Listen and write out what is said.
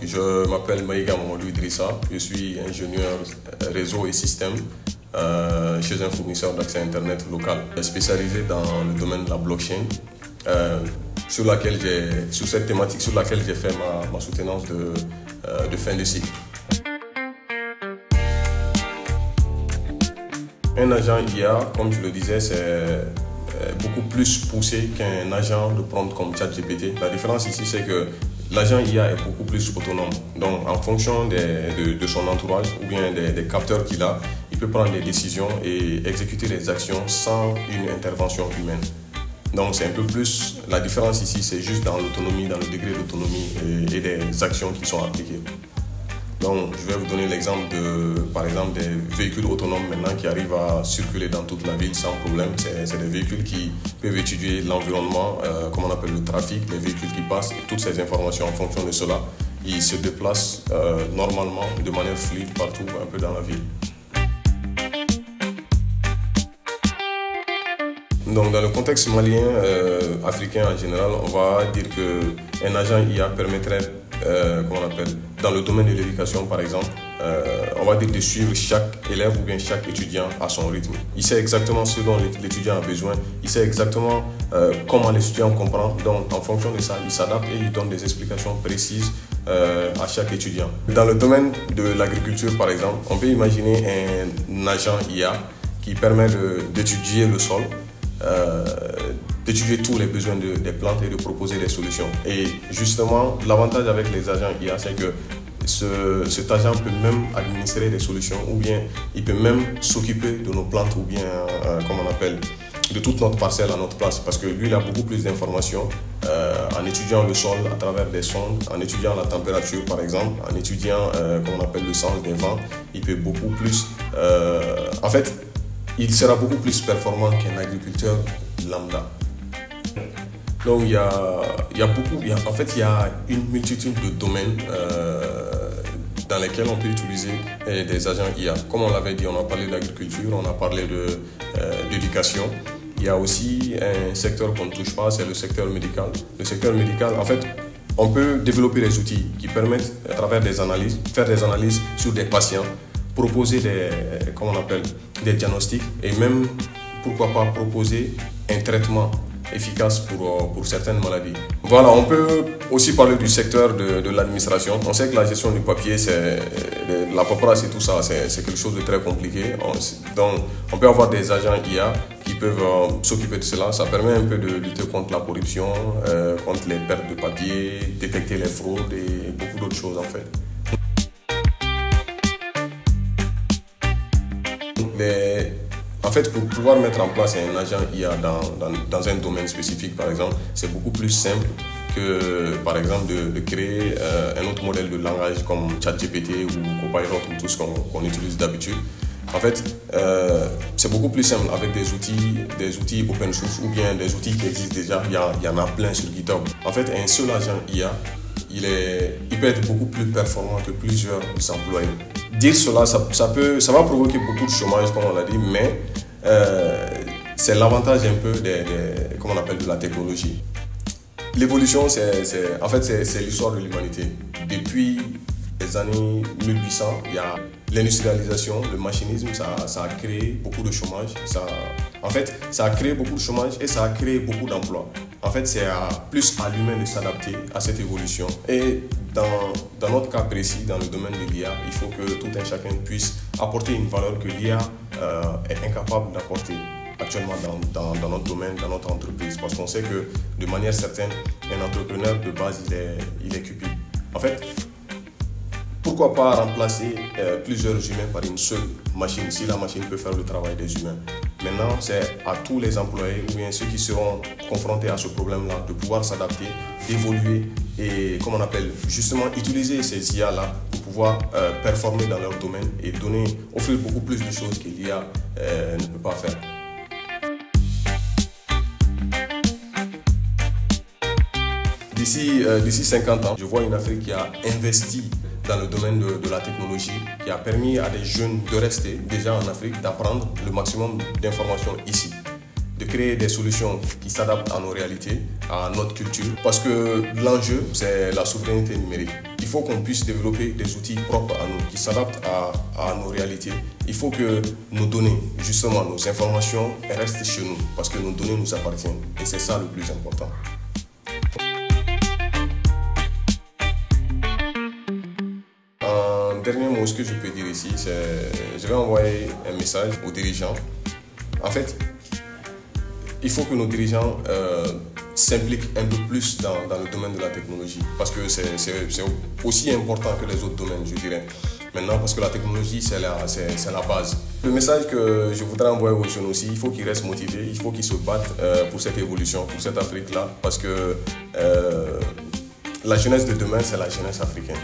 je m'appelle Maïga Mamadou Idrissa, je suis ingénieur réseau et système chez un fournisseur d'accès Internet local spécialisé dans le domaine de la blockchain, sur cette thématique sur laquelle j'ai fait ma soutenance de fin de cycle. Un agent IA, comme je le disais, c'est beaucoup plus poussé qu'un agent de prompt comme ChatGPT. La différence ici, c'est que l'agent IA est beaucoup plus autonome. Donc, en fonction de son entourage ou bien des capteurs qu'il a, il peut prendre des décisions et exécuter les actions sans une intervention humaine. Donc, c'est un peu plus... La différence ici, c'est juste dans l'autonomie, dans le degré d'autonomie et des actions qui sont appliquées. Donc, je vais vous donner l'exemple par exemple, des véhicules autonomes maintenant qui arrivent à circuler dans toute la ville sans problème. C'est des véhicules qui peuvent étudier l'environnement, comme on appelle le trafic, les véhicules qui passent, et toutes ces informations en fonction de cela. Ils se déplacent normalement, de manière fluide, partout, un peu dans la ville. Donc, dans le contexte malien, africain en général, on va dire qu'un agent IA permettrait, dans le domaine de l'éducation par exemple, on va dire de suivre chaque élève ou bien chaque étudiant à son rythme. Il sait exactement ce dont l'étudiant a besoin, il sait exactement comment l'étudiant comprend, donc en fonction de ça, il s'adapte et il donne des explications précises à chaque étudiant. Dans le domaine de l'agriculture par exemple, on peut imaginer un agent IA qui permet d'étudier le sol, d'étudier tous les besoins des plantes et de proposer des solutions. Et justement, l'avantage avec les agents IA, c'est que cet agent peut même administrer des solutions ou bien il peut même s'occuper de nos plantes ou bien, de toute notre parcelle à notre place, parce que lui, il a beaucoup plus d'informations en étudiant le sol à travers des sondes, en étudiant la température par exemple, en étudiant le sens des vents. Il peut beaucoup plus... il sera beaucoup plus performant qu'un agriculteur lambda. Donc il y a une multitude de domaines dans lesquels on peut utiliser des agents IA. Comme on l'avait dit, on a parlé d'agriculture, on a parlé d'éducation. Il y a aussi un secteur qu'on ne touche pas, c'est le secteur médical. Le secteur médical, en fait, on peut développer des outils qui permettent, à travers des analyses, faire des analyses sur des patients, proposer des diagnostics et même, pourquoi pas, proposer un traitement efficace pour certaines maladies. Voilà, on peut aussi parler du secteur de l'administration. On sait que la gestion du papier, la paperasse et tout ça, c'est quelque chose de très compliqué. Donc, on peut avoir des agents IA qui peuvent s'occuper de cela. Ça permet un peu de lutter contre la corruption, contre les pertes de papier, détecter les fraudes et beaucoup d'autres choses en fait. En fait, pour pouvoir mettre en place un agent IA dans un domaine spécifique, par exemple, c'est beaucoup plus simple que, par exemple, de créer un autre modèle de langage comme ChatGPT ou Copilot ou tout ce qu'on utilise d'habitude. En fait, c'est beaucoup plus simple avec des outils open source ou bien des outils qui existent déjà. Il y en a plein sur GitHub. En fait, un seul agent IA, il peut être beaucoup plus performant que plusieurs employés. Dire cela, ça va provoquer beaucoup de chômage, comme on l'a dit, mais c'est l'avantage un peu de la technologie. L'évolution, c'est l'histoire de l'humanité. Depuis les années 1800, il y a l'industrialisation, le machinisme, ça a créé beaucoup de chômage. Ça a créé beaucoup de chômage et ça a créé beaucoup d'emplois. En fait, c'est plus à l'humain de s'adapter à cette évolution. Et dans notre cas précis, dans le domaine de l'IA, il faut que tout un chacun puisse apporter une valeur que l'IA est incapable d'apporter actuellement dans notre domaine, dans notre entreprise. Parce qu'on sait que de manière certaine, un entrepreneur de base, il est cupide. En fait, pourquoi pas remplacer plusieurs humains par une seule machine si la machine peut faire le travail des humains? Maintenant, c'est à tous les employés ou bien ceux qui seront confrontés à ce problème-là de pouvoir s'adapter, d'évoluer et, justement utiliser ces IA-là pour pouvoir performer dans leur domaine et offrir beaucoup plus de choses que l'IA ne peut pas faire. D'ici 50 ans, je vois une Afrique qui a investi dans le domaine de la technologie, qui a permis à des jeunes de rester déjà en Afrique, d'apprendre le maximum d'informations ici, de créer des solutions qui s'adaptent à nos réalités, à notre culture, parce que l'enjeu, c'est la souveraineté numérique. il faut qu'on puisse développer des outils propres à nous, qui s'adaptent à nos réalités. Il faut que nos données, justement, nos informations restent chez nous, parce que nos données nous appartiennent. Et c'est ça le plus important. Un dernier mot, ce que je peux dire ici, c'est je vais envoyer un message aux dirigeants. En fait, il faut que nos dirigeants s'impliquent un peu plus dans le domaine de la technologie, parce que c'est aussi important que les autres domaines, je dirais. Maintenant, parce que la technologie, c'est la base. Le message que je voudrais envoyer aux jeunes aussi, il faut qu'ils restent motivés, il faut qu'ils se battent pour cette évolution, pour cette Afrique-là, parce que la jeunesse de demain, c'est la jeunesse africaine.